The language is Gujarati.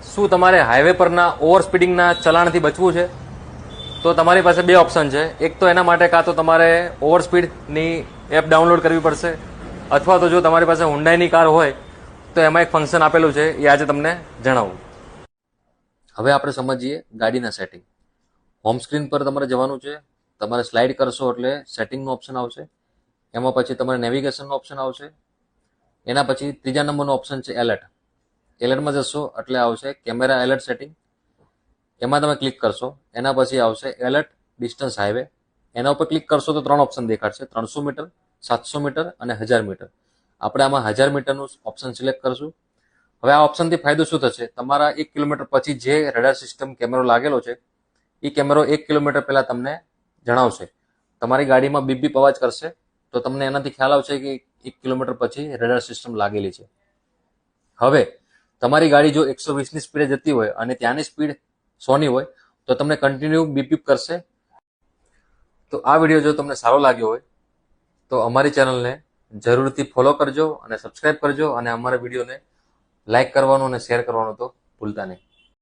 શું તમારે હાઈવે પરના ઓવર સ્પીડિંગના ચલાણથી બચવું છે? તો તમારી પાસે બે ઓપ્શન છે. એક તો એના માટે કાં તો તમારે ઓવર સ્પીડની એપ ડાઉનલોડ કરવી પડશે, અથવા તો જો તમારી પાસે હુન્ડાઈની કાર હોય તો એમાં એક ફંક્શન આપેલું છે, એ આજે તમને જણાવું. હવે આપણે સમજીએ ગાડીના સેટિંગ. હોમ સ્ક્રીન પર તમારે જવાનું છે. તમારે સ્લાઇડ કરશો એટલે સેટિંગનું ઓપ્શન આવશે. એમાં પછી તમારે નેવિગેશનનો ઓપ્શન આવશે. એના પછી ત્રીજા નંબરનો ઓપ્શન છે એલર્ટ. એલર્ટમાં જશો એટલે આવશે કેમેરા એલર્ટ સેટિંગ. એમાં તમે ક્લિક કરશો. એના પછી આવશે એલર્ટ ડિસ્ટન્સ હાઈવે. એના ઉપર ક્લિક કરશો તો 3 ઓપ્શન દેખાડશે: 300 મીટર, 700 મીટર અને 1000 મીટર. આપણે આમાં 1000 મીટરનું ઓપ્શન સિલેક્ટ કરશું. હવે આ ઓપ્શનથી ફાયદો શું થશે? તમારા 1 કિલોમીટર પછી જે રડાર સિસ્ટમ કેમેરો લાગેલો છે એ કેમેરો 1 કિલોમીટર પહેલા તમને જણાવશે. તમારી ગાડીમાં બીપ બીપ અવાજ કરશે તો તમને એનાથી ખ્યાલ આવશે કે 1 કિલોમીટર પછી રડાર સિસ્ટમ લાગેલી છે. હવે તમારી ગાડી જો 120ની સ્પીડે જતી હોય અને ત્યાંની સ્પીડ 100ની હોય તો તમને કન્ટિન્યુ બીપ બીપ કરશે. તો આ વિડીયો જો તમને સારો લાગ્યો હોય તો અમારી ચેનલને જરૂરથી ફોલો કરજો અને સબસ્ક્રાઇબ કરજો, અને અમારા વિડીયોને લાઇક કરવાનું અને શેર કરવાનું તો ભૂલતા નહીં.